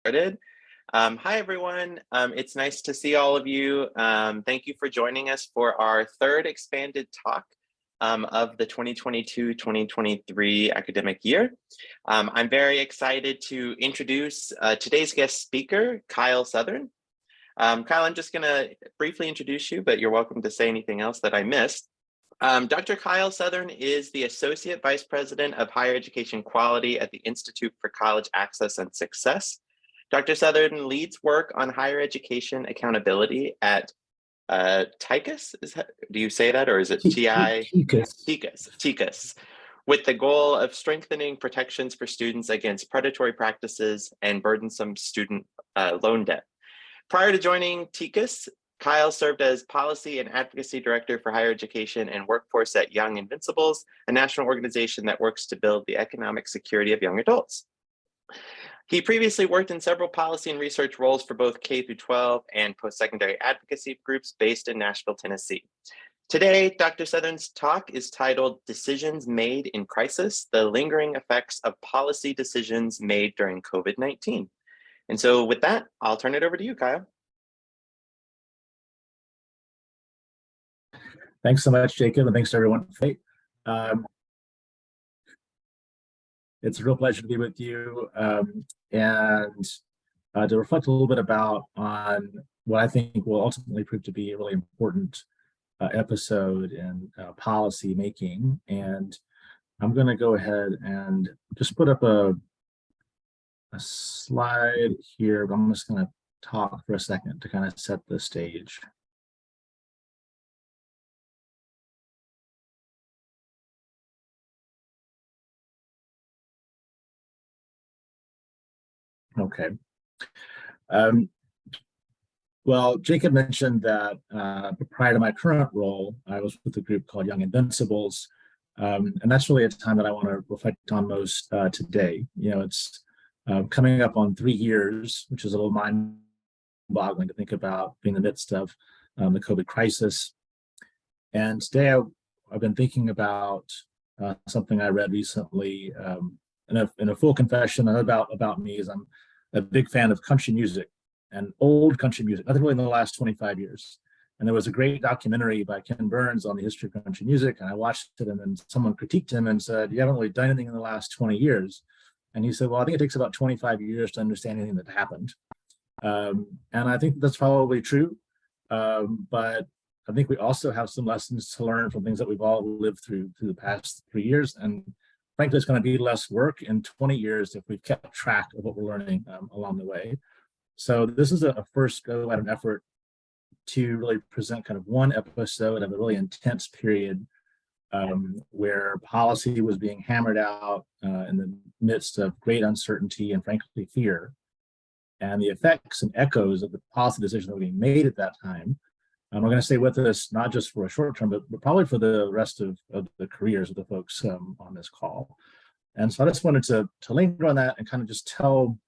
Started. Hi, everyone. It's nice to see all of you. Thank you for joining us for our third expanded talk of the 2022-2023 academic year. I'm very excited to introduce today's guest speaker, Kyle Southern. Kyle, I'm just going to briefly introduce you, but you're welcome to say anything else that I missed. Dr. Kyle Southern is the Associate Vice President of Higher Education Quality at the Institute for College Access and Success. Dr. Southern leads work on higher education accountability at TICAS. Do you say that, or is it TICAS, with the goal of strengthening protections for students against predatory practices and burdensome student loan debt. Prior to joining TICAS, Kyle served as Policy and Advocacy Director for Higher Education and Workforce at Young Invincibles, a national organization that works to build the economic security of young adults. He previously worked in several policy and research roles for both K-12 and post-secondary advocacy groups based in Nashville, Tennessee. Today, Dr. Southern's talk is titled Decisions Made in Crisis, the Lingering Effects of Policy Decisions Made During COVID-19. And so with that, I'll turn it over to you, Kyle. Thanks so much, Jacob, and thanks to everyone. It's a real pleasure to be with you and to reflect a little bit on what I think will ultimately prove to be a really important episode in policy making. And I'm going to go ahead and just put up a slide here, but I'm just going to talk for a second to kind of set the stage. Okay. Well, Jacob mentioned that prior to my current role, I was with a group called Young Invincibles, and that's really a time that I want to reflect on most today. You know, it's coming up on 3 years, which is a little mind-boggling to think about being in the midst of the COVID crisis. And today I've been thinking about something I read recently. In a full confession about me is I'm a big fan of country music and old country music, nothing really in the last 25 years. And there was a great documentary by Ken Burns on the history of country music, and I watched it, and then someone critiqued him and said, "You haven't really done anything in the last 20 years." And he said, "Well, I think it takes about 25 years to understand anything that happened." And I think that's probably true, but I think we also have some lessons to learn from things that we've all lived through the past 3 years. And frankly, it's going to be less work in 20 years if we've kept track of what we're learning along the way. So this is a first go at an effort to really present kind of one episode of a really intense period where policy was being hammered out in the midst of great uncertainty and frankly fear. And the effects and echoes of the policy decisions that were being made at that time are going to stay with us, not just for a short term, but probably for the rest of the careers of the folks on this call. And so I just wanted to linger on that and kind of just tell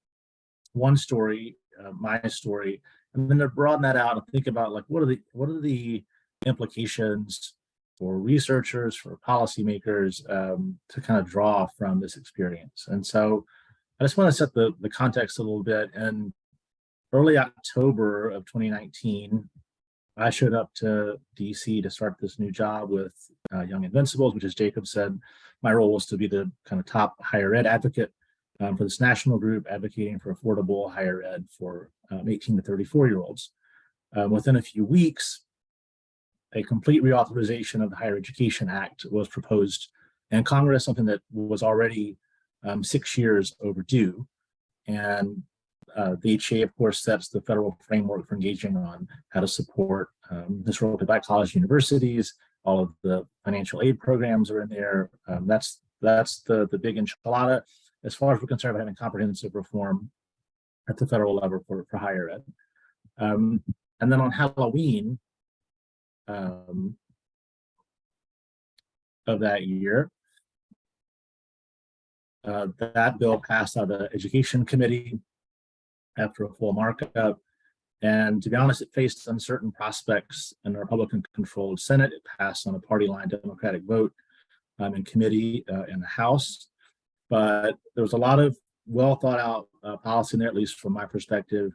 one story, my story, and then to broaden that out and think about like what are the implications for researchers, for policymakers to kind of draw from this experience. And so I just want to set the context a little bit. In early October of 2019, I showed up to DC to start this new job with Young Invincibles, which, as Jacob said, my role was to be the kind of top higher ed advocate for this national group advocating for affordable higher ed for 18 to 34-year-olds. Within a few weeks, a complete reauthorization of the Higher Education Act was proposed in Congress, something that was already 6 years overdue. And the HA, of course, sets the federal framework for engaging on how to support historically Black college universities. All of the financial aid programs are in there. That's the big enchilada as far as we're concerned about having comprehensive reform at the federal level for higher ed. And then on Halloween of that year, that bill passed out of the Education Committee after a full markup. And to be honest, it faced uncertain prospects in the Republican-controlled Senate. It passed on a party-line Democratic vote in committee in the House. But there was a lot of well thought out policy in there, at least from my perspective.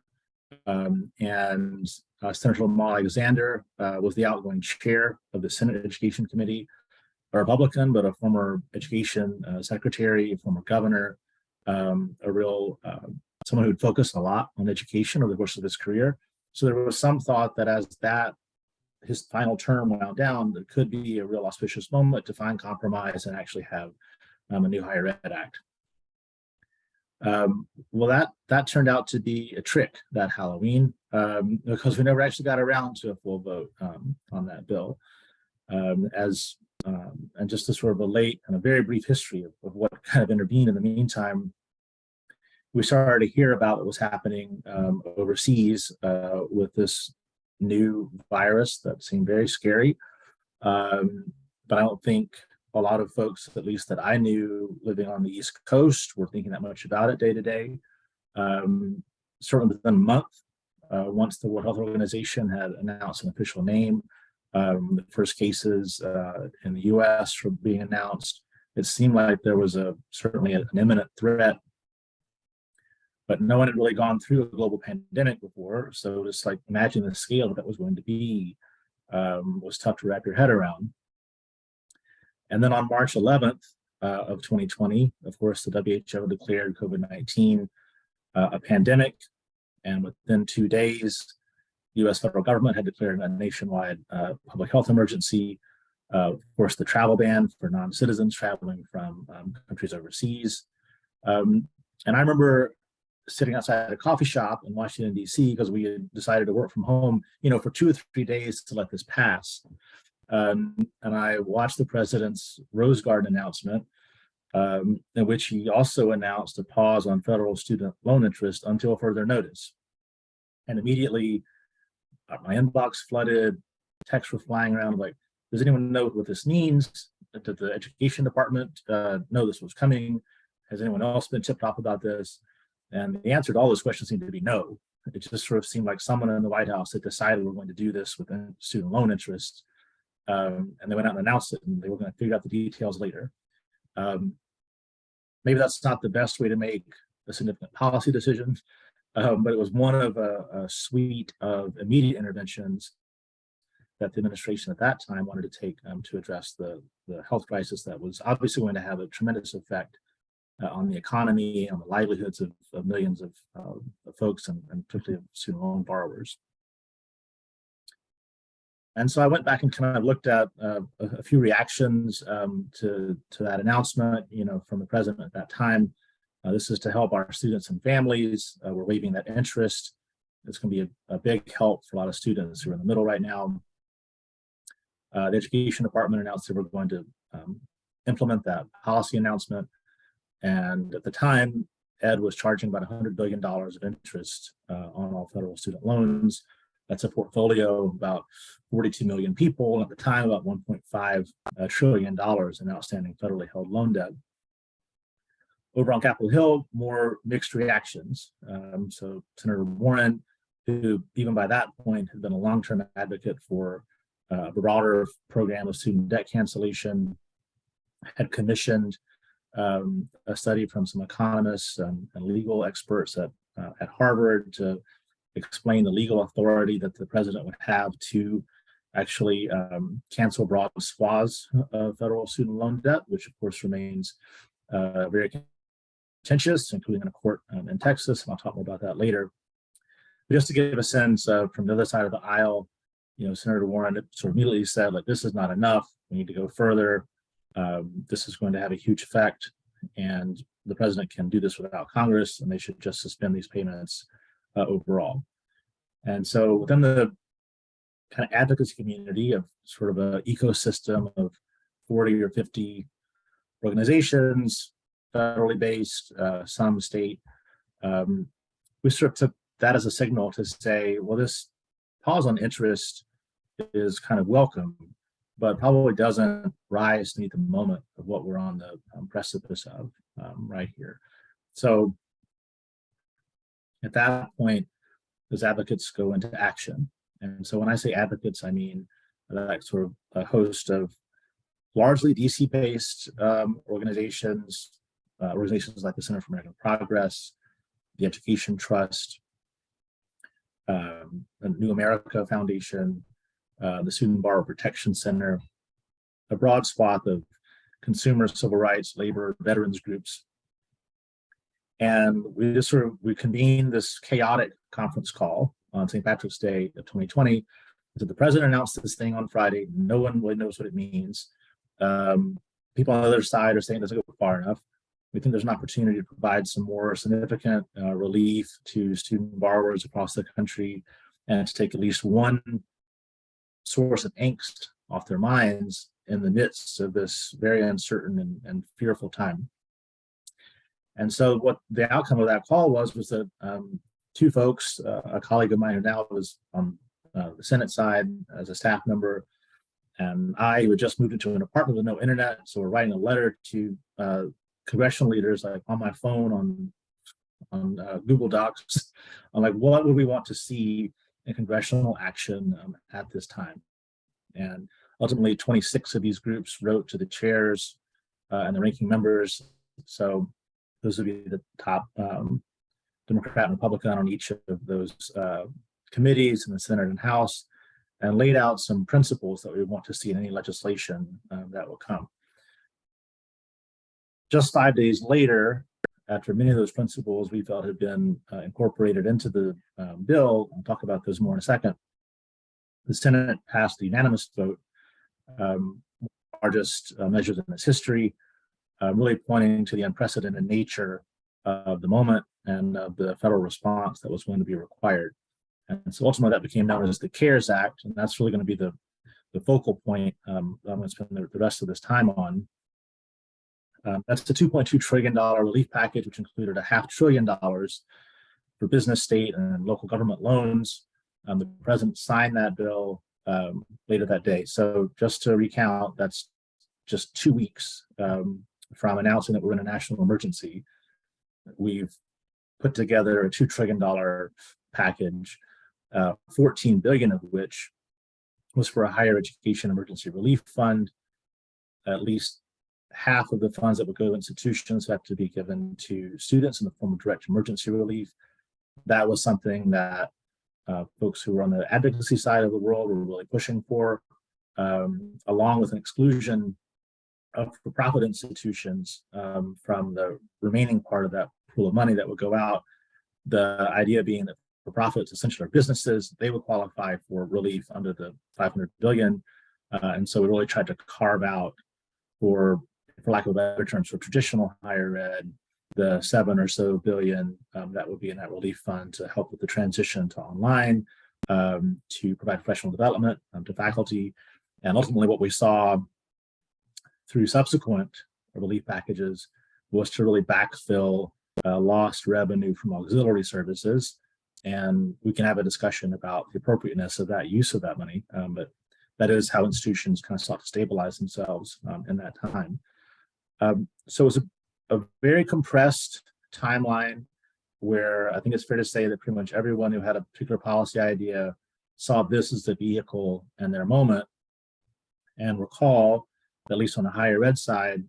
And Senator Lamar Alexander was the outgoing chair of the Senate Education Committee, a Republican, but a former education secretary, a former governor, a real someone who had focused a lot on education over the course of his career. So there was some thought that as his final term wound down, there could be a real auspicious moment to find compromise and actually have a new Higher Ed Act. Well, that turned out to be a trick that Halloween, because we never actually got around to a full vote on that bill. And just to sort of relate and a very brief history of what kind of intervened in the meantime, we started to hear about what was happening overseas with this new virus that seemed very scary. But I don't think a lot of folks, at least that I knew living on the East Coast, were thinking that much about it day to day. Certainly within a month, once the World Health Organization had announced an official name, the first cases in the US were being announced, it seemed like there was certainly an imminent threat. But no one had really gone through a global pandemic before. So just like imagine the scale that was going to be was tough to wrap your head around. And then on March 11th of 2020, of course, the WHO declared COVID-19 a pandemic. And within 2 days, the US federal government had declared a nationwide public health emergency. Of course, the travel ban for non-citizens traveling from countries overseas. And I remember sitting outside a coffee shop in Washington, D.C., because we had decided to work from home, for 2 or 3 days to let this pass. And I watched the president's Rose Garden announcement, in which he also announced a pause on federal student loan interest until further notice. And immediately, my inbox flooded, texts were flying around like, does anyone know what this means? Did the education department know this was coming? Has anyone else been tipped off about this? And the answer to all those questions seemed to be no. It just sort of seemed like someone in the White House had decided we're going to do this with student loan interest. And they went out and announced it, and they were going to figure out the details later. Maybe that's not the best way to make a significant policy decision, but it was one of a suite of immediate interventions that the administration at that time wanted to take to address the health crisis that was obviously going to have a tremendous effect on the economy, on the livelihoods of millions of folks, and particularly of student loan borrowers. And so I went back and kind of looked at a few reactions to that announcement, from the president at that time. This is to help our students and families. We're waiving that interest. It's going to be a big help for a lot of students who are in the middle right now. The education department announced they were going to implement that policy announcement. And at the time, Ed was charging about $100 billion of interest on all federal student loans. That's a portfolio of about 42 million people, and at the time, about $1.5 trillion in outstanding federally held loan debt. Over on Capitol Hill, more mixed reactions. So Senator Warren, who even by that point had been a long-term advocate for a broader program of student debt cancellation, had commissioned a study from some economists and legal experts at Harvard to explain the legal authority that the president would have to actually cancel broad swaths of federal student loan debt, which of course remains very contentious, including in a court in Texas, and I'll talk more about that later. But just to give a sense from the other side of the aisle, Senator Warren sort of immediately said, like, this is not enough, we need to go further. This is going to have a huge effect, and the president can do this without Congress, and they should just suspend these payments overall. And so within the kind of advocacy community of sort of an ecosystem of 40 or 50 organizations, federally based, some state, we sort of took that as a signal to say, well, this pause on interest is kind of welcome, but probably doesn't rise to meet the moment of what we're on the precipice of right here. So at that point, those advocates go into action. And so when I say advocates, I mean that sort of a host of largely DC-based organizations, organizations like the Center for American Progress, the Education Trust, the New America Foundation, the Student Borrower Protection Center, a broad swath of consumer, civil rights, labor, veterans groups. And we convened this chaotic conference call on St. Patrick's Day of 2020. So the president announced this thing on Friday. No one really knows what it means. People on the other side are saying it doesn't go far enough. We think there's an opportunity to provide some more significant relief to student borrowers across the country and to take at least one source of angst off their minds in the midst of this very uncertain and fearful time. And so what the outcome of that call was that two folks, a colleague of mine who now was on the Senate side as a staff member, and I, who had just moved into an apartment with no internet, so we're writing a letter to congressional leaders, like on my phone, on Google Docs, on like what would we want to see in congressional action at this time. And ultimately, 26 of these groups wrote to the chairs and the ranking members. So those would be the top Democrat and Republican on each of those committees in the Senate and House, and laid out some principles that we want to see in any legislation that will come. Just 5 days later, after many of those principles we felt had been incorporated into the bill, I'll talk about those more in a second, the Senate passed the unanimous vote, largest measures in its history, really pointing to the unprecedented nature of the moment and of the federal response that was going to be required. And so ultimately that became known as the CARES Act, and that's really going to be the focal point I'm going to spend the rest of this time on. That's the $2.2 trillion relief package, which included $500 billion for business, state, and local government loans. The president signed that bill later that day. So just to recount, that's just 2 weeks from announcing that we're in a national emergency. We've put together a $2 trillion package, 14 billion of which was for a higher education emergency relief fund. At least half of the funds that would go to institutions have to be given to students in the form of direct emergency relief. That was something that folks who were on the advocacy side of the world were really pushing for, along with an exclusion of for-profit institutions from the remaining part of that pool of money that would go out. The idea being that for-profits essentially are businesses, they would qualify for relief under the 500 billion. And so we really tried to carve out, for lack of better terms, for traditional higher ed, the 7 or so billion that would be in that relief fund to help with the transition to online, to provide professional development to faculty. And ultimately what we saw through subsequent relief packages was to really backfill lost revenue from auxiliary services. And we can have a discussion about the appropriateness of that use of that money, but that is how institutions kind of sought to stabilize themselves in that time. So it was a very compressed timeline where I think it's fair to say that pretty much everyone who had a particular policy idea saw this as the vehicle in their moment. And recall, at least on the higher ed side,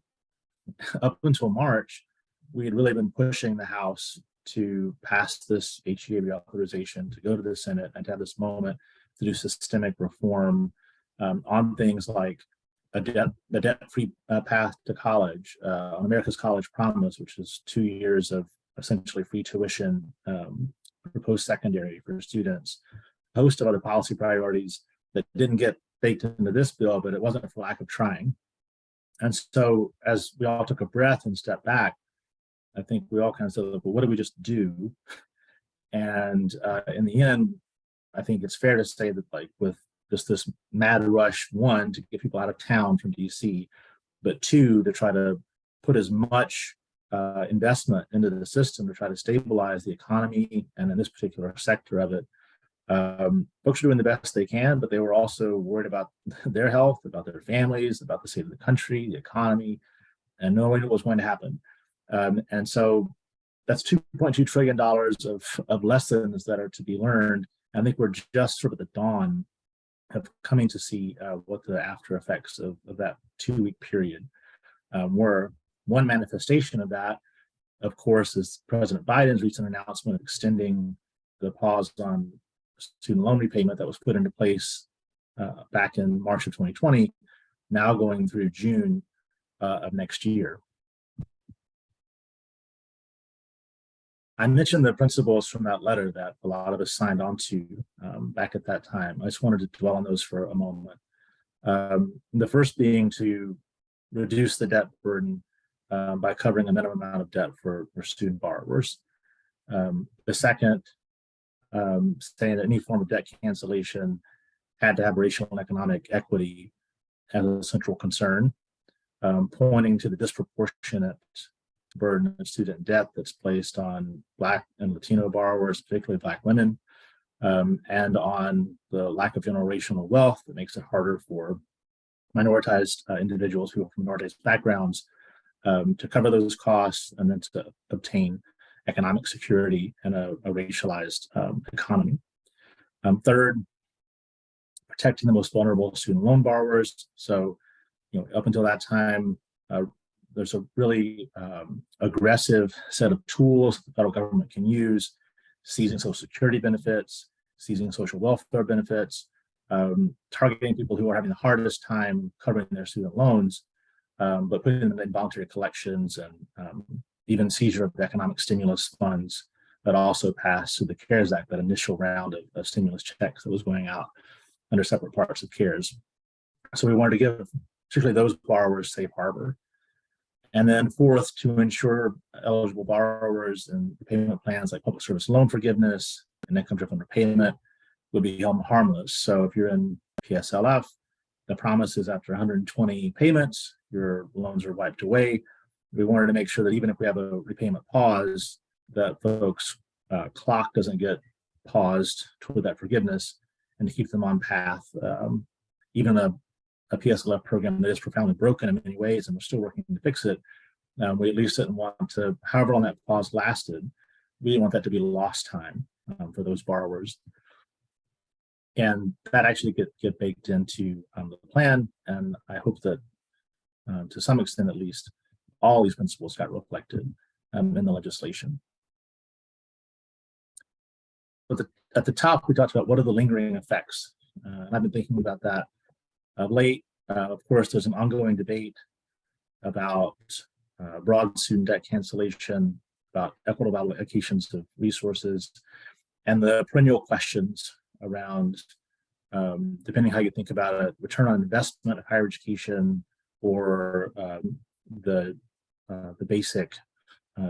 up until March, we had really been pushing the House to pass this HEA reauthorization, to go to the Senate and to have this moment to do systemic reform on things like the debt-free path to college, on America's College Promise, which is 2 years of essentially free tuition for post-secondary for students, a host of other policy priorities that didn't get baked into this bill, but it wasn't for lack of trying. And so as we all took a breath and stepped back, I think we all kind of said, well, what did we just do? And in the end, I think it's fair to say that, like, with just this mad rush, one, to get people out of town from DC, but two, to try to put as much investment into the system to try to stabilize the economy and in this particular sector of it. Folks are doing the best they can, but they were also worried about their health, about their families, about the state of the country, the economy, and knowing what was going to happen. And so that's $2.2 trillion of lessons that are to be learned. I think we're just sort of at the dawn of coming to see what the after effects of that 2 week period were. One manifestation of that, of course, is President Biden's recent announcement of extending the pause on student loan repayment that was put into place back in March of 2020, now going through June of next year. I mentioned the principles from that letter that a lot of us signed on to back at that time. I just wanted to dwell on those for a moment. The first being to reduce the debt burden by covering a minimum amount of debt for student borrowers. The second, saying that any form of debt cancellation had to have racial and economic equity as a central concern, pointing to the disproportionate burden of student debt that's placed on Black and Latino borrowers, particularly Black women, and on the lack of generational wealth that makes it harder for minoritized individuals who are from minoritized backgrounds to cover those costs and then to obtain economic security in a racialized economy. Third, protecting the most vulnerable student loan borrowers. So, up until that time, there's a really aggressive set of tools the federal government can use, seizing Social Security benefits, seizing social welfare benefits, targeting people who are having the hardest time covering their student loans, but putting them in voluntary collections and even seizure of economic stimulus funds that also passed through the CARES Act, that initial round of stimulus checks that was going out under separate parts of CARES. So we wanted to give particularly those borrowers safe harbor. And then fourth, to ensure eligible borrowers and repayment plans like public service loan forgiveness and income-driven repayment would be held harmless. So if you're in PSLF, the promise is after 120 payments, your loans are wiped away. We wanted to make sure that even if we have a repayment pause, that folks' clock doesn't get paused toward that forgiveness, and to keep them on path. Even a PSLF program that is profoundly broken in many ways, and we're still working to fix it, we at least didn't want to, however long that pause lasted, we didn't want that to be lost time for those borrowers. And that actually get baked into the plan, and I hope that to some extent at least, all these principles got reflected in the legislation. But at the top, we talked about what are the lingering effects. And I've been thinking about that of late. Of course, there's an ongoing debate about broad student debt cancellation, about equitable allocations of resources, and the perennial questions around, depending how you think about it, return on investment of higher education, or the basic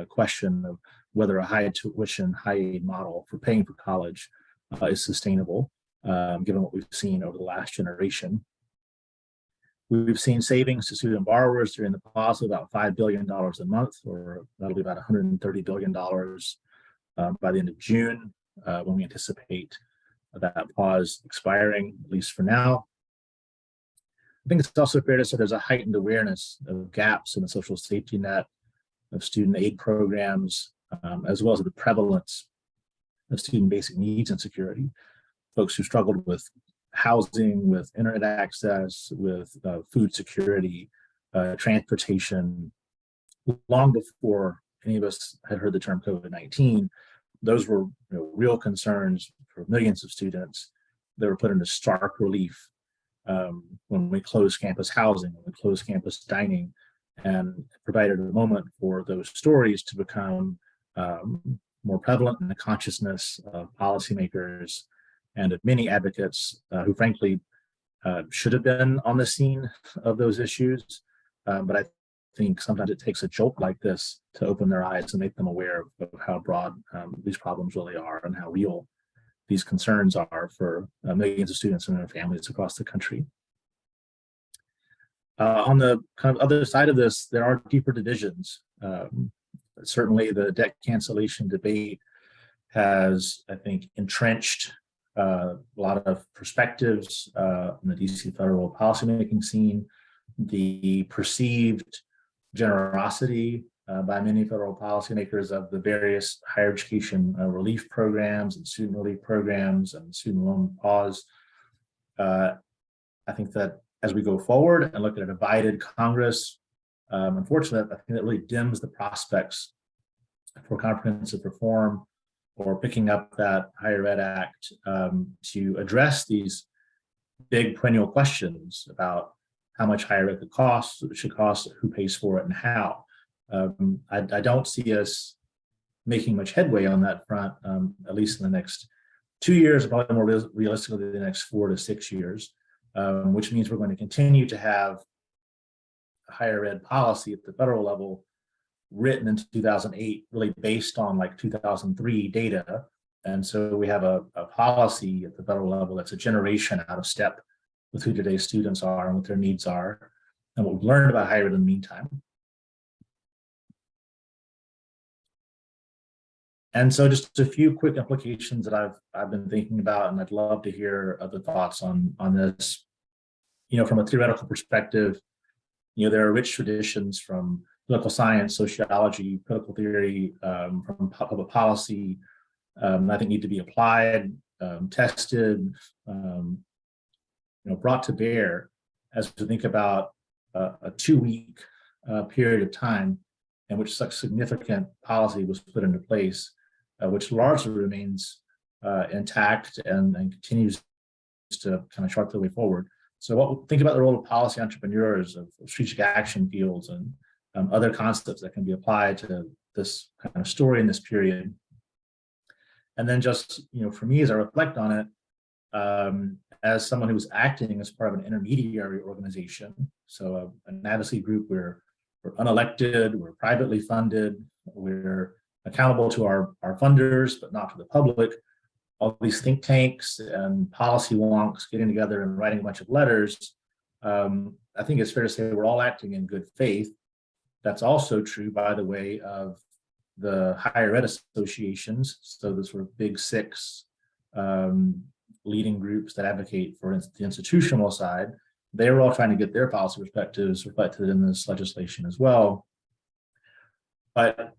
question of whether a high tuition, high aid model for paying for college is sustainable, given what we've seen over the last generation. We've seen savings to student borrowers during the pause of about $5 billion a month, or that'll be about $130 billion by the end of June, when we anticipate that pause expiring, at least for now. I think it's also fair to say there's a heightened awareness of gaps in the social safety net, of student aid programs, as well as the prevalence of student basic needs insecurity. Folks who struggled with housing, with internet access, with food security, transportation, long before any of us had heard the term COVID-19. Those were real concerns for millions of students that were put into stark relief when we closed campus housing, when we closed campus dining, and provided a moment for those stories to become more prevalent in the consciousness of policymakers and of many advocates who frankly should have been on the scene of those issues. But I think sometimes it takes a jolt like this to open their eyes and make them aware of how broad these problems really are and how real these concerns are for millions of students and their families across the country. On the kind of other side of this, there are deeper divisions. Certainly the debt cancellation debate has, I think, entrenched a lot of perspectives in the DC federal policymaking scene. The perceived generosity by many federal policymakers of the various higher education relief programs and student relief programs and student loan pause. I think that as we go forward and look at a divided Congress, unfortunate, I think that really dims the prospects for comprehensive reform or picking up that Higher Ed Act to address these big perennial questions about how much higher ed should cost, who pays for it, and how. I don't see us making much headway on that front, at least in the next 2 years, probably more realistically the next 4 to 6 years, which means we're going to continue to have higher ed policy at the federal level written in 2008, really based on like 2003 data. And so we have a policy at the federal level that's a generation out of step with who today's students are and what their needs are, and what we've learned about higher ed in the meantime. And so just a few quick implications that I've been thinking about, and I'd love to hear other thoughts on this. From a theoretical perspective, there are rich traditions from political science, sociology, political theory, from public policy, I think need to be applied, tested, brought to bear as we think about a 2-week period of time in which such significant policy was put into place, which largely remains intact and continues to kind of chart the way forward. So think about the role of policy entrepreneurs, of strategic action fields, and other concepts that can be applied to this kind of story in this period. And then just, for me, as I reflect on it, as someone who was acting as part of an intermediary organization, so an advocacy group where we're unelected, we're privately funded, we're accountable to our funders, but not to the public. All these think tanks and policy wonks getting together and writing a bunch of letters. I think it's fair to say we're all acting in good faith. That's also true, by the way, of the higher ed associations. So the sort of big 6 leading groups that advocate for the institutional side, they were all trying to get their policy perspectives reflected in this legislation as well. But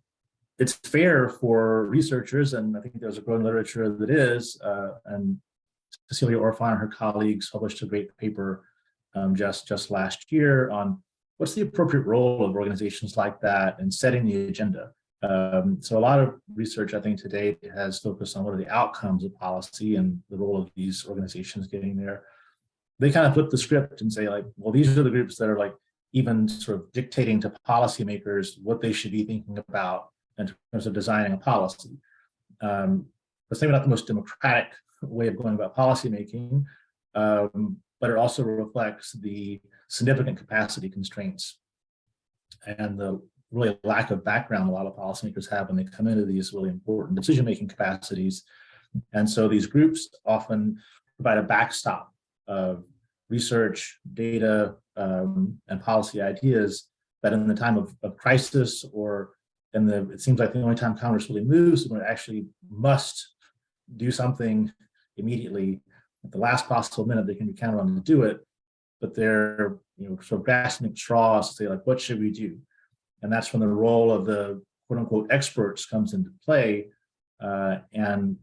it's fair for researchers, and I think there's a growing literature that is, and Cecilia Orfan and her colleagues published a great paper just last year on what's the appropriate role of organizations like that in setting the agenda. So a lot of research, I think, today has focused on what are the outcomes of policy and the role of these organizations getting there. They kind of flip the script and say, like, well, these are the groups that are like even sort of dictating to policymakers what they should be thinking about in terms of designing a policy. That's maybe not the most democratic way of going about policymaking, but it also reflects the significant capacity constraints and the really lack of background a lot of policymakers have when they come into these really important decision-making capacities. And so these groups often provide a backstop of research, data, and policy ideas that in the time of crisis, or it seems like the only time Congress really moves is when it actually must do something immediately. At the last possible minute, they can be counted on to do it, but they're sort of grasping at straws to say, like, what should we do? And that's when the role of the quote unquote experts comes into play. And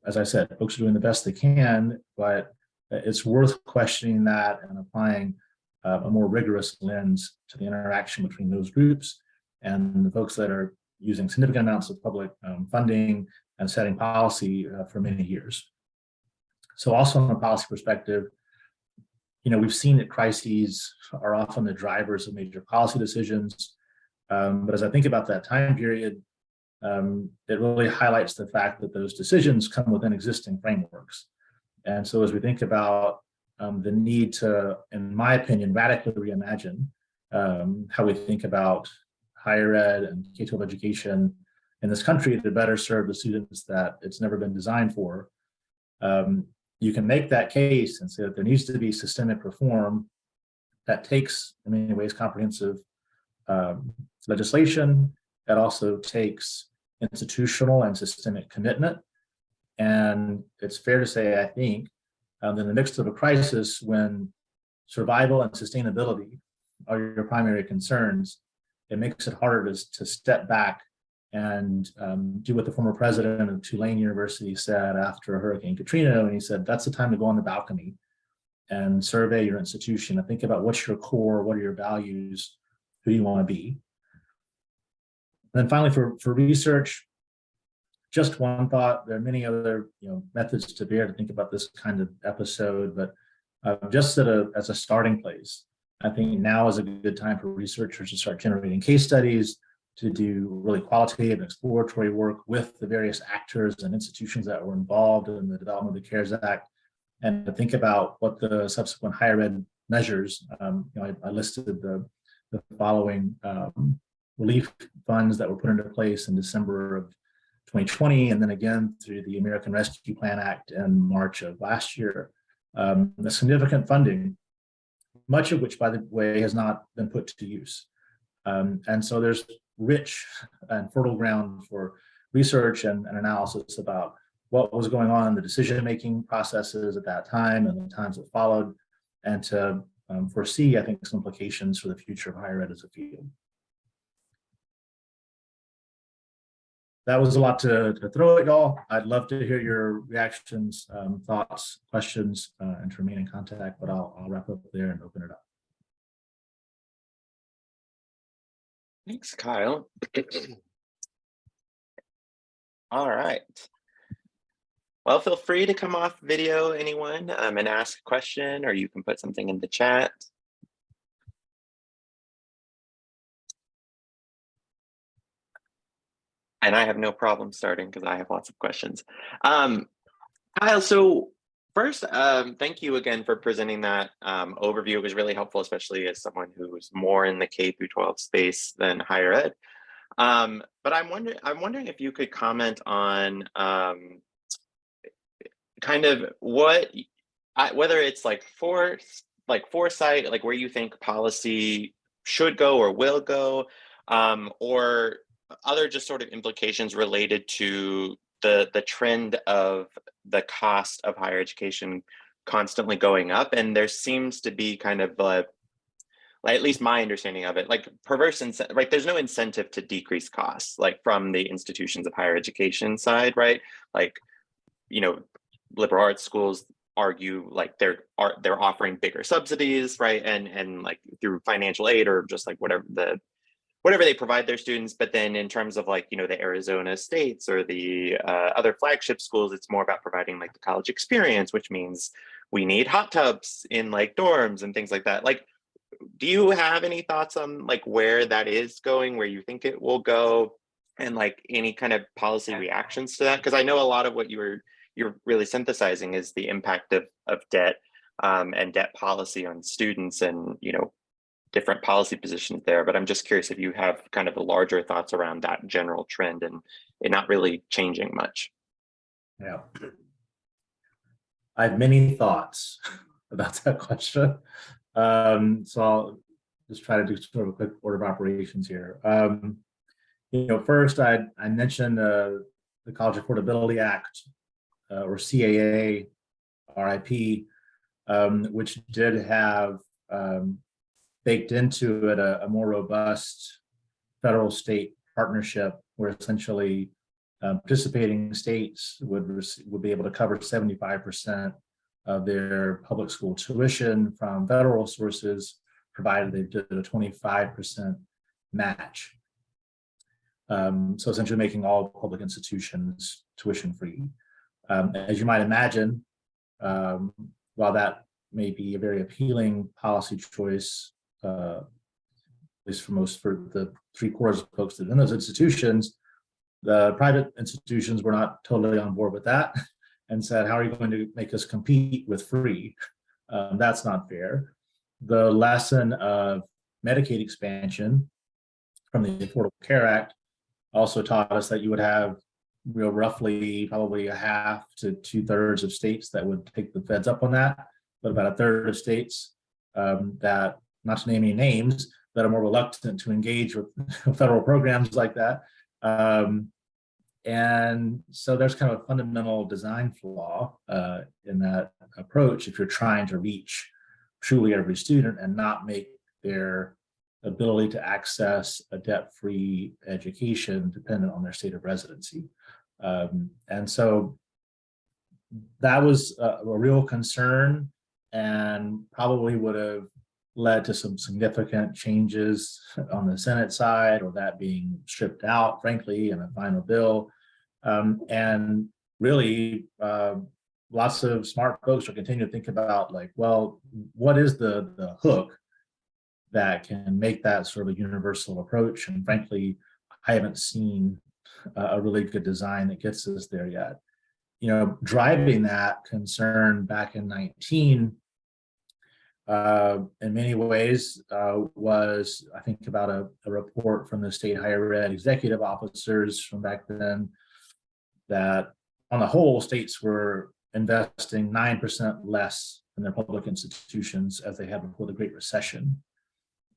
as I said, folks are doing the best they can, but it's worth questioning that and applying a more rigorous lens to the interaction between those groups and the folks that are using significant amounts of public funding and setting policy for many years. So also from a policy perspective, we've seen that crises are often the drivers of major policy decisions. But as I think about that time period, it really highlights the fact that those decisions come within existing frameworks. And so as we think about the need to, in my opinion, radically reimagine how we think about higher ed and K-12 education in this country to better serve the students that it's never been designed for, you can make that case and say that there needs to be systemic reform that takes, in many ways, comprehensive legislation, that also takes institutional and systemic commitment. And it's fair to say, I think, in the midst of a crisis when survival and sustainability are your primary concerns, it makes it harder to step back and do what the former president of Tulane University said after Hurricane Katrina, when he said, that's the time to go on the balcony and survey your institution and think about what's your core, what are your values, who you want to be. And then finally, for research, just one thought. There are many other methods to be able to think about this kind of episode, but just as a starting place, I think now is a good time for researchers to start generating case studies, to do really qualitative and exploratory work with the various actors and institutions that were involved in the development of the CARES Act, and to think about what the subsequent higher ed measures. I listed the following relief funds that were put into place in December of 2020, and then again through the American Rescue Plan Act in March of last year. The significant funding, much of which, by the way, has not been put to use. And so there's rich and fertile ground for research and analysis about what was going on in the decision-making processes at that time and the times that followed, and to foresee, I think, some implications for the future of higher ed as a field. That was a lot to throw at y'all. I'd love to hear your reactions, thoughts, questions, and to remain in contact, but I'll wrap up there and open it up. Thanks, Kyle. All right. Well, feel free to come off video, anyone, and ask a question, or you can put something in the chat. And I have no problem starting because I have lots of questions. Kyle, so first, thank you again for presenting that overview. It was really helpful, especially as someone who's more in the K through 12 space than higher ed. But I'm wondering if you could comment on kind of whether it's like foresight, like where you think policy should go or will go, or other just sort of implications related to the trend of the cost of higher education constantly going up. And there seems to be kind of like, at least my understanding of it, like perverse incentive, right? There's no incentive to decrease costs, like from the institutions of higher education side, right? Like, liberal arts schools argue like they're offering bigger subsidies, right? And like through financial aid or just like whatever they provide their students. But then in terms of like, the Arizona States or the other flagship schools, it's more about providing like the college experience, which means we need hot tubs in like dorms and things like that. Like, do you have any thoughts on like where that is going, where you think it will go, and like any kind of policy reactions to that? Because I know a lot of what you're really synthesizing is the impact of debt and debt policy on students and, different policy positions there. But I'm just curious if you have kind of the larger thoughts around that general trend and it not really changing much. Yeah. I have many thoughts about that question. So I'll just try to do sort of a quick order of operations here. First, I mentioned the College Affordability Act, or CAA, RIP, which did have baked into it a more robust federal-state partnership where essentially participating states would be able to cover 75% of their public school tuition from federal sources, provided they did a 25% match. So essentially making all public institutions tuition free. As you might imagine, while that may be a very appealing policy choice, at least for the 3/4 of folks that are in those institutions, the private institutions were not totally on board with that and said, how are you going to make us compete with free? That's not fair. The lesson of Medicaid expansion from the Affordable Care Act also taught us that you would have roughly probably a half to 2/3 of states that would take the feds up on that, but about a third of states that, not to name any names, that are more reluctant to engage with federal programs like that. And so there's kind of a fundamental design flaw in that approach if you're trying to reach truly every student and not make their ability to access a debt-free education dependent on their state of residency. And so that was a real concern and probably would have led to some significant changes on the Senate side, or that being stripped out, frankly, in a final bill. And really, lots of smart folks are continuing to think about, like, well, what is the hook that can make that sort of a universal approach? And frankly, I haven't seen a really good design that gets us there yet. Driving that concern back in 19, in many ways, was, I think, about a report from the state higher ed executive officers from back then, that on the whole, states were investing 9% less in their public institutions as they had before the Great Recession,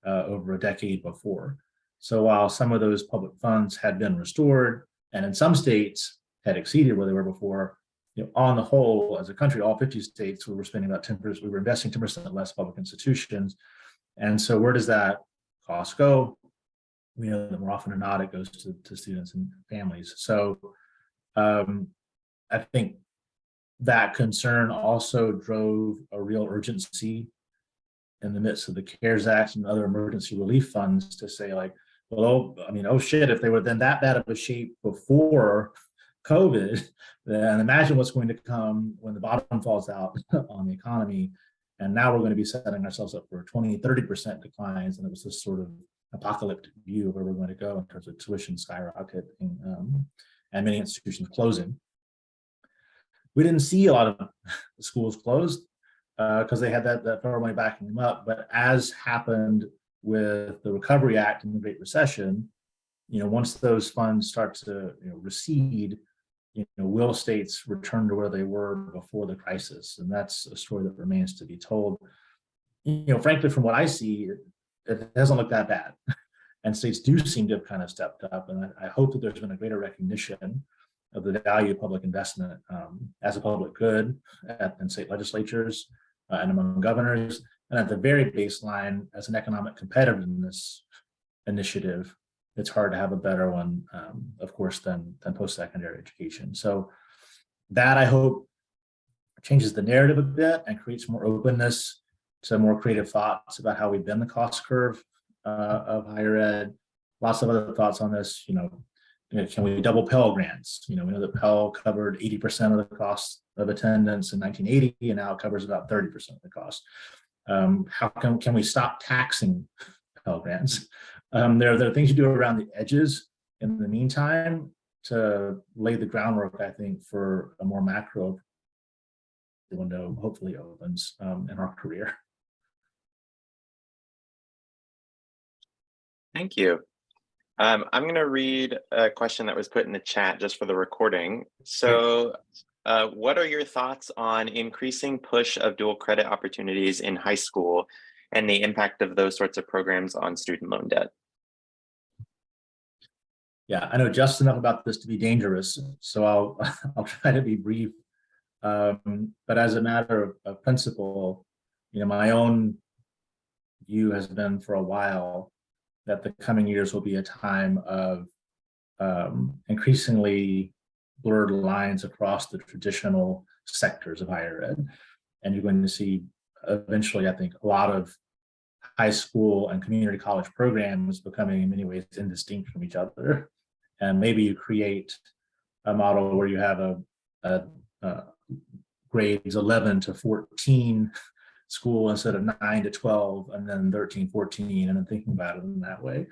over a decade before. So while some of those public funds had been restored, and in some states had exceeded where they were before, on the whole, as a country, all 50 states, we were spending about 10%, we were investing 10% less public institutions. And so where does that cost go? We know that more often than not, it goes to students and families. So I think that concern also drove a real urgency in the midst of the CARES Act and other emergency relief funds to say, like, well, oh shit, if they were then that bad of a shape before COVID, then imagine what's going to come when the bottom falls out on the economy. And now we're going to be setting ourselves up for 20, 30% declines. And it was this sort of apocalyptic view of where we're going to go in terms of tuition skyrocketing, and many institutions closing. We didn't see a lot of schools closed because they had that federal money backing them up. But as happened with the Recovery Act and the Great Recession, once those funds start to recede, will states return to where they were before the crisis? And that's a story that remains to be told. Frankly, from what I see, it doesn't look that bad. And states do seem to have kind of stepped up. And I hope that there's been a greater recognition of the value of public investment as a public good in state legislatures and among governors. And at the very baseline, as an economic competitiveness initiative, it's hard to have a better one, of course, than post-secondary education. So that, I hope, changes the narrative a bit and creates more openness to more creative thoughts about how we bend the cost curve of higher ed. Lots of other thoughts on this. Can we double Pell Grants? We know that Pell covered 80% of the cost of attendance in 1980, and now it covers about 30% of the cost. How can we stop taxing Pell Grants? There are things you do around the edges in the meantime to lay the groundwork, I think, for a more macro window hopefully opens in our career. Thank you. I'm going to read a question that was put in the chat just for the recording. So what are your thoughts on increasing push of dual credit opportunities in high school and the impact of those sorts of programs on student loan debt? Yeah, I know just enough about this to be dangerous, so I'll try to be brief. But as a matter of principle, my own view has been for a while that the coming years will be a time of increasingly blurred lines across the traditional sectors of higher ed. And you're going to see eventually, I think, a lot of high school and community college programs becoming in many ways indistinct from each other. And maybe you create a model where you have a grades 11 to 14 school instead of 9 to 12, and then 13, 14, and then thinking about it in that way.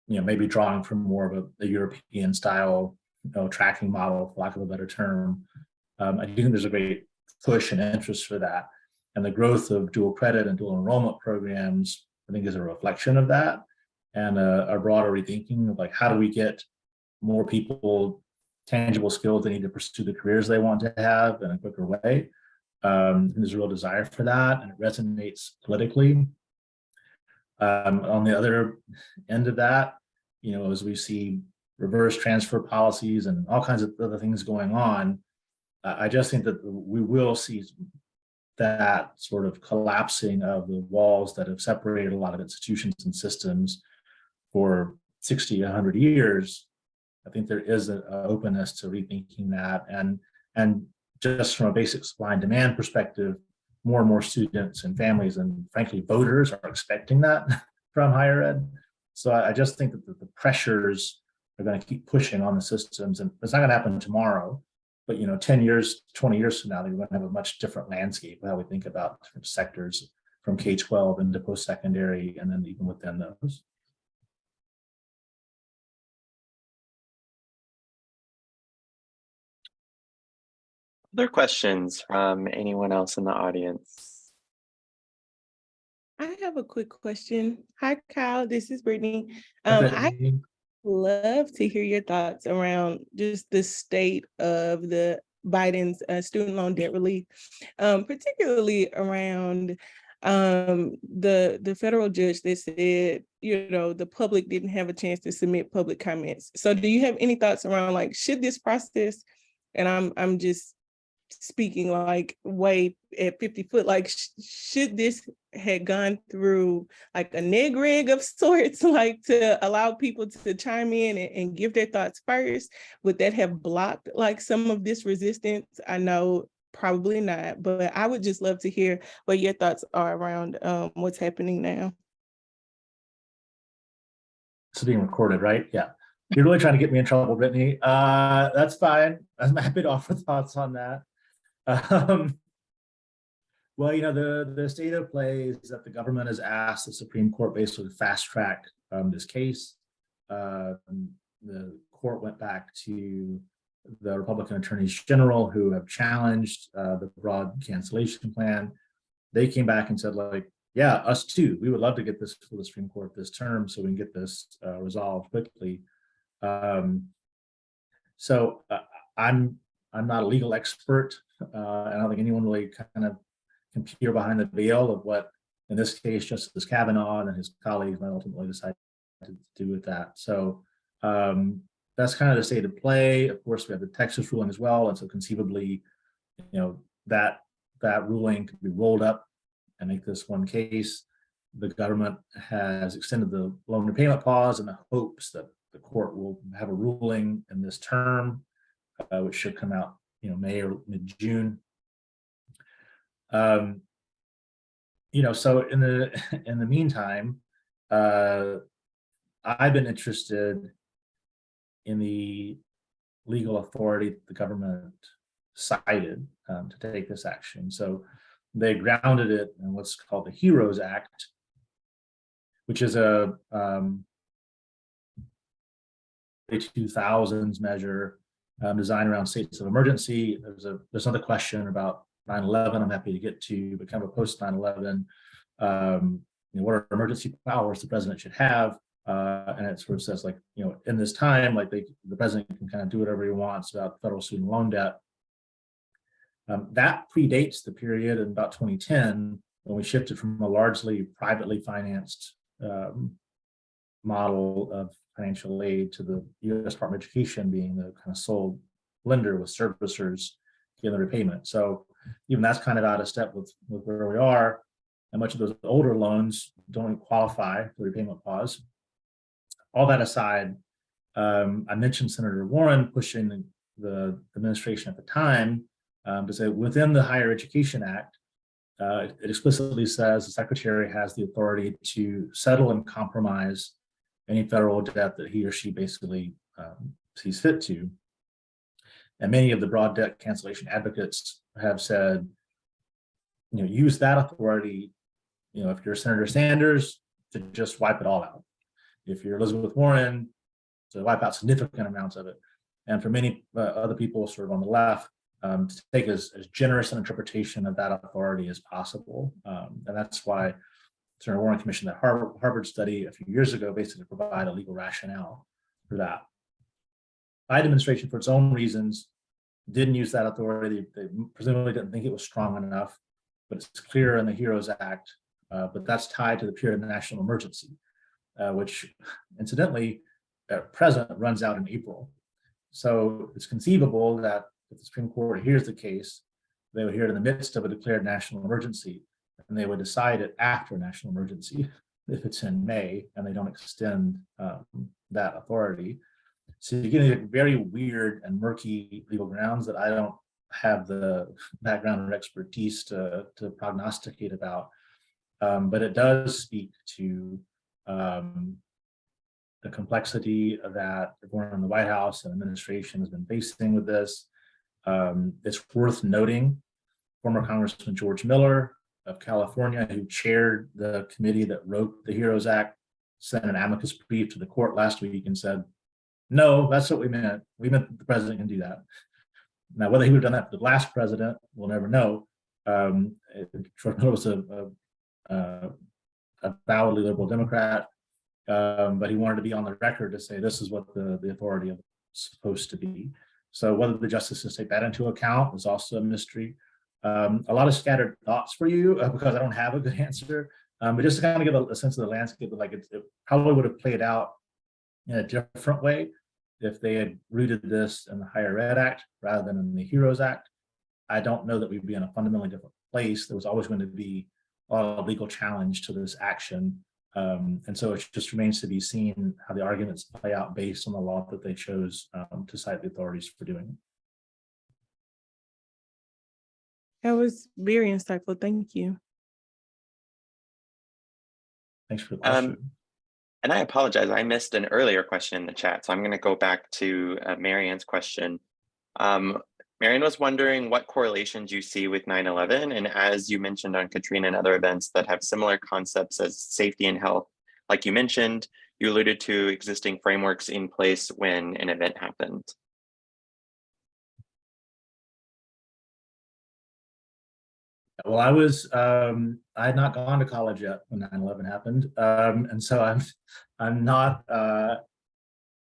Maybe drawing from more of a European style tracking model, for lack of a better term. I do think there's a great push and interest for that. And the growth of dual credit and dual enrollment programs, I think, is a reflection of that, and a broader rethinking of, like, how do we get more people tangible skills they need to pursue the careers they want to have in a quicker way. And there's a real desire for that, and it resonates politically. On the other end of that, as we see reverse transfer policies and all kinds of other things going on, I just think that we will see that sort of collapsing of the walls that have separated a lot of institutions and systems for 60, 100 years. I think there is an openness to rethinking that. And just from a basic supply and demand perspective, more and more students and families and frankly voters are expecting that from higher ed. So I just think that the pressures are going to keep pushing on the systems, and it's not going to happen tomorrow, but 10 years, 20 years from now, we're going to have a much different landscape of how we think about different sectors from K-12 into post-secondary, and then even within those. Other questions from anyone else in the audience? I have a quick question. Hi, Kyle. This is Brittany. Okay. I love to hear your thoughts around just the state of the Biden's student loan debt relief, particularly around the federal judge that said, the public didn't have a chance to submit public comments. So do you have any thoughts around, like, should this process, and I'm just speaking like way at 50 foot, like should this had gone through like a neg rig of sorts, like to allow people to chime in and give their thoughts first? Would that have blocked like some of this resistance? I know probably not, but I would just love to hear what your thoughts are around what's happening now. It's being recorded, right? Yeah. You're really trying to get me in trouble, Brittany. That's fine. I'm happy to offer thoughts on that. Well, the state of play is that the government has asked the Supreme Court basically to fast track this case. The court went back to the Republican attorneys general who have challenged the broad cancellation plan. They came back and said, like, yeah, us too. We would love to get this for the Supreme Court this term so we can get this resolved quickly. So I'm not a legal expert. I don't think anyone really kind of can peer behind the veil of what, in this case, Justice Kavanaugh and his colleagues might ultimately decide to do with that. So that's kind of the state of play. Of course, we have the Texas ruling as well, and so conceivably, that ruling could be rolled up and make this one case. The government has extended the loan repayment pause in the hopes that the court will have a ruling in this term, which should come out May or mid-June. So in the meantime, I've been interested in the legal authority the government cited to take this action. So they grounded it in what's called the HEROES Act, which is a 2000s measure designed around states of emergency. There's another question about 9/11 I'm happy to get to, but kind of a post 9/11, what are emergency powers the president should have? And it sort of says, like, in this time, like the president can kind of do whatever he wants about federal student loan debt. That predates the period in about 2010 when we shifted from a largely privately financed model of financial aid to the U.S. Department of Education being the kind of sole lender with servicers giving the repayment. So even that's kind of out of step with where we are, and much of those older loans don't qualify for repayment pause. All that aside, I mentioned Senator Warren pushing the administration at the time to say within the Higher Education Act, it explicitly says the secretary has the authority to settle and compromise any federal debt that he or she basically sees fit to. And many of the broad debt cancellation advocates have said, use that authority, if you're Senator Sanders, to just wipe it all out. If you're Elizabeth Warren, to wipe out significant amounts of it. And for many other people sort of on the left, to take as generous an interpretation of that authority as possible. And that's why Senator Warren commissioned that Harvard study a few years ago, basically to provide a legal rationale for that. Biden administration, for its own reasons, didn't use that authority. They presumably didn't think it was strong enough, but it's clear in the HEROES Act, but that's tied to the period of national emergency, which incidentally at present runs out in April. So it's conceivable that if the Supreme Court hears the case, they would hear it in the midst of a declared national emergency, and they would decide it after national emergency if it's in May and they don't extend that authority. So you're getting very weird and murky legal grounds that have the background or expertise to prognosticate about. But it does speak to the complexity that everyone in the White House and administration has been facing with this. It's worth noting former Congressman George Miller of California, who chaired the committee that wrote the HEROES Act, sent an amicus brief to the court last week and said, no, that's what we meant. We meant that the president can do that. Now, whether he would have done that for the last president, we'll never know. George Miller was a validly liberal Democrat, but he wanted to be on the record to say this is what the authority is supposed to be. So whether the justices take that into account is also a mystery. A lot of scattered thoughts for you because I don't have a good answer, but just to kind of give a sense of the landscape, like it probably would have played out in a different way if they had rooted this in the Higher Ed Act rather than in the HEROES Act. I don't know that we'd be in a fundamentally different place. There was always going to be a lot of legal challenge to this action. And so it just remains to be seen how the arguments play out based on the law that they chose to cite the authorities for doing it. That was very insightful. Thank you. Thanks for the question. And I apologize, I missed an earlier question in the chat, so I'm going to go back to Marianne's question. Marianne was wondering what correlations you see with 9/11, and as you mentioned on Katrina and other events that have similar concepts as safety and health, like you mentioned, you alluded to existing frameworks in place when an event happened. Well, I had not gone to college yet when 9/11 happened, and so I'm not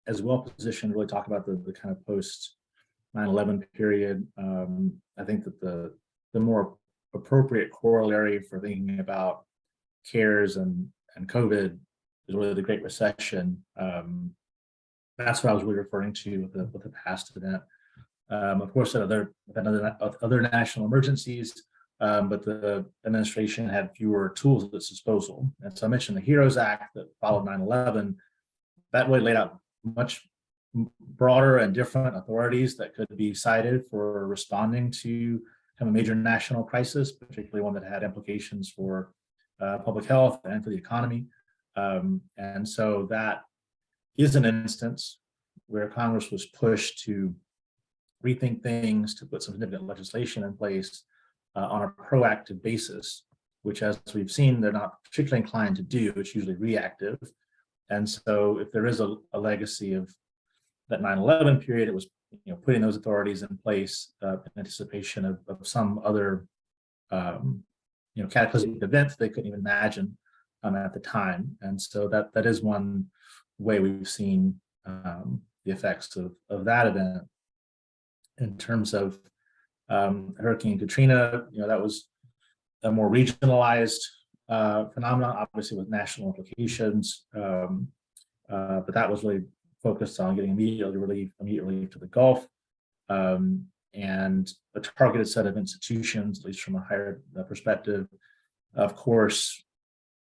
as well positioned to really talk about the kind of post 9/11 period. I think that the more appropriate corollary for thinking about CARES and COVID is really the Great Recession. That's what I was really referring to with the past event. Of course, there have been other national emergencies. But the administration had fewer tools at its disposal. And so I mentioned the HEROES Act that followed 9/11. That really laid out much broader and different authorities that could be cited for responding to kind of a major national crisis, particularly one that had implications for public health and for the economy. And so that is an instance where Congress was pushed to rethink things, to put some significant legislation in place on a proactive basis, which, as we've seen, they're not particularly inclined to do. It's usually reactive. And so if there is a legacy of that 9/11 period, it was putting those authorities in place in anticipation of some other cataclysmic events they couldn't even imagine at the time. And so that is one way we've seen the effects of that event. In terms of Hurricane Katrina, that was a more regionalized phenomenon, obviously with national implications, but that was really focused on getting immediate relief to the Gulf, and a targeted set of institutions, at least from a higher perspective, of course,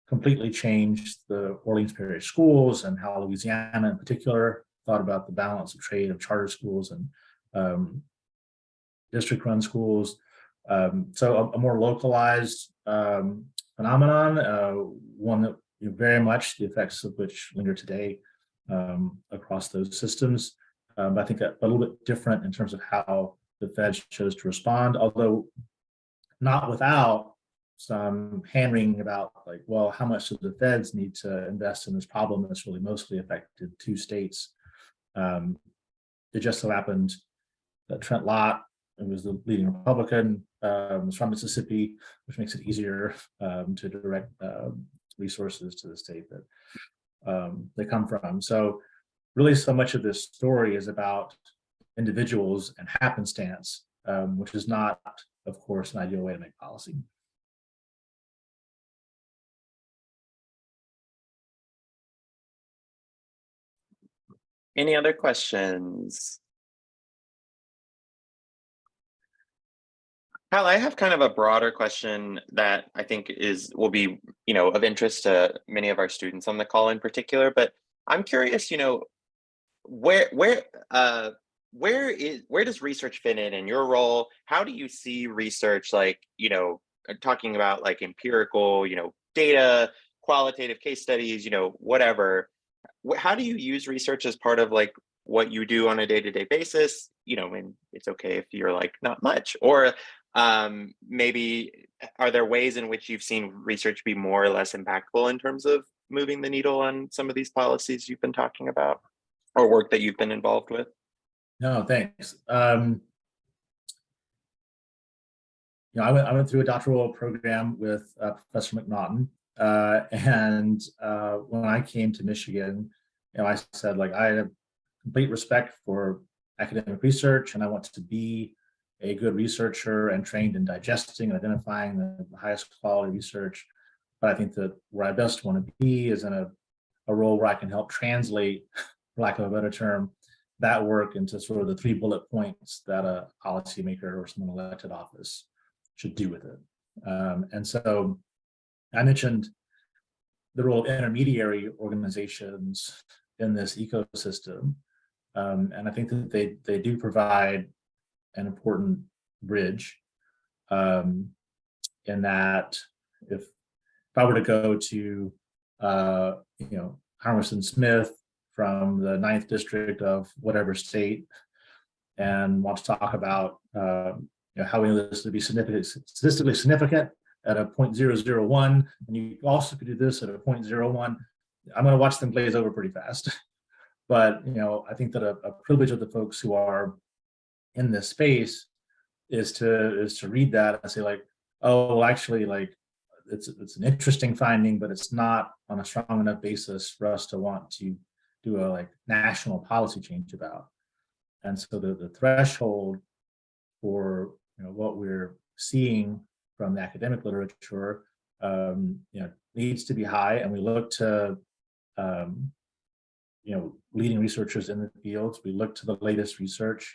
completely changed the Orleans Parish schools and how Louisiana in particular thought about the balance of trade of charter schools and district-run schools. So a more localized phenomenon, one that very much the effects of which linger today across those systems. I think a little bit different in terms of how the Fed chose to respond, although not without some hand-wringing about well, how much do the Feds need to invest in this problem that's really mostly affected two states. It just so happened that Trent Lott, who was the leading Republican, was from Mississippi, which makes it easier to direct resources to the state that they come from. So really so much of this story is about individuals and happenstance, which is not, of course, an ideal way to make policy. Any other questions? Kyle, I have kind of a broader question that I think will be, of interest to many of our students on the call in particular, but I'm curious, where where does research fit in your role? How do you see research, like, talking about like empirical, data, qualitative case studies, whatever. How do you use research as part of like what you do on a day-to-day basis? And it's okay if you're like not much, or maybe are there ways in which you've seen research be more or less impactful in terms of moving the needle on some of these policies you've been talking about or work that you've been involved with? No, thanks. I went through a doctoral program with Professor McNaughton, and when I came to Michigan, I said, like, I have complete respect for academic research, and I want to be a good researcher and trained in digesting and identifying the highest quality research. But I think that where I best want to be is in a role where I can help translate, for lack of a better term, that work into sort of the 3 bullet points that a policymaker or someone elected office should do with it. And so I mentioned the role of intermediary organizations in this ecosystem. And I think that they do provide an important bridge, in that if I were to go to Congressman Smith from the 9th district of whatever state and want to talk about how we know this to be statistically significant at a 0.001, and you also could do this at a 0.01, I'm going to watch them glaze over pretty fast. But I think that a privilege of the folks who are in this space is to read that and say, like, oh, well, actually, like, it's an interesting finding, but it's not on a strong enough basis for us to want to do a like national policy change about. And so the threshold for what we're seeing from the academic literature needs to be high, and we look to leading researchers in the fields. We look to the latest research.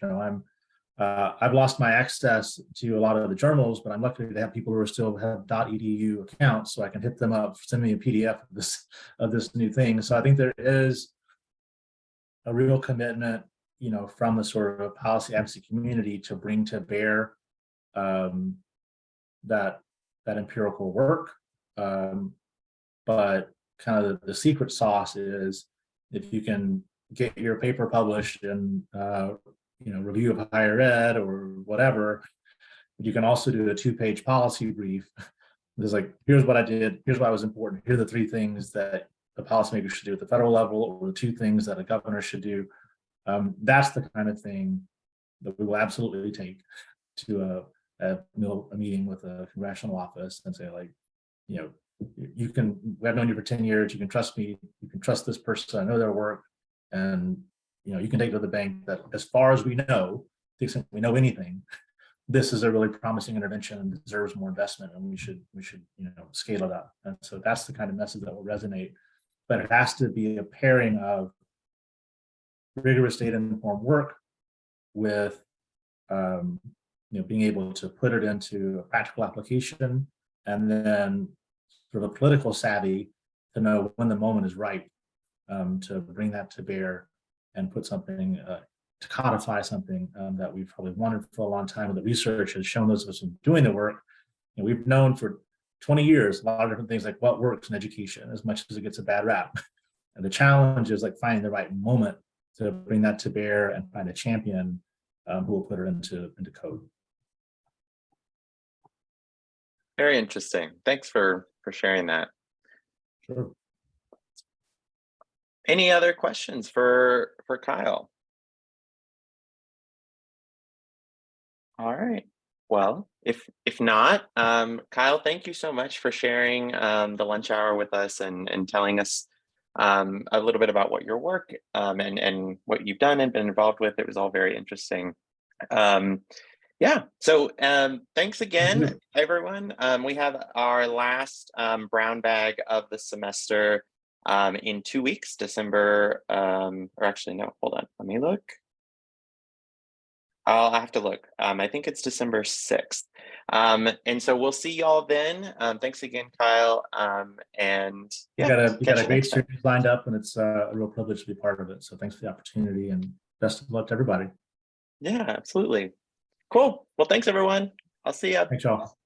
I've lost my access to a lot of the journals, but I'm lucky to have people who still have .edu accounts, so I can hit them up, send me a PDF of this new thing. So I think there is a real commitment, from the sort of policy advocacy community to bring to bear that empirical work. But kind of the secret sauce is if you can get your paper published in Review of Higher Ed or whatever, you can also do a 2-page policy brief. It's like, here's what I did, here's why it was important, here are the 3 things that the policymaker should do at the federal level, or the 2 things that a governor should do. That's the kind of thing that we will absolutely take to a meeting with a congressional office and say, like, I've known you for 10 years, you can trust me, you can trust this person, I know their work, and you can take to the bank that as far as we know, to the extent we know anything, this is a really promising intervention and deserves more investment, and we should scale it up. And so that's the kind of message that will resonate. But it has to be a pairing of rigorous data-informed work with being able to put it into a practical application, and then sort of a political savvy to know when the moment is right to bring that to bear and put something to codify something that we've probably wanted for a long time. And the research has shown those of us doing the work. We've known for 20 years a lot of different things, like what works in education, as much as it gets a bad rap. And the challenge is like finding the right moment to bring that to bear and find a champion who will put it into code. Very interesting. Thanks for sharing that. Sure. Any other questions for Kyle? All right. Well, if not, Kyle, thank you so much for sharing the lunch hour with us and telling us a little bit about what your work and what you've done and been involved with. It was all very interesting. Yeah, so thanks again, everyone. We have our last brown bag of the semester in 2 weeks, December, or actually, no, hold on, let me look. I'll have to look. I think it's December 6th. And so we'll see y'all then. Thanks again, Kyle. And yeah, you got a great series lined up, and it's a real privilege to be part of it. So thanks for the opportunity, and best of luck to everybody. Yeah, absolutely. Cool. Well, thanks everyone. I'll see you. Thanks, y'all.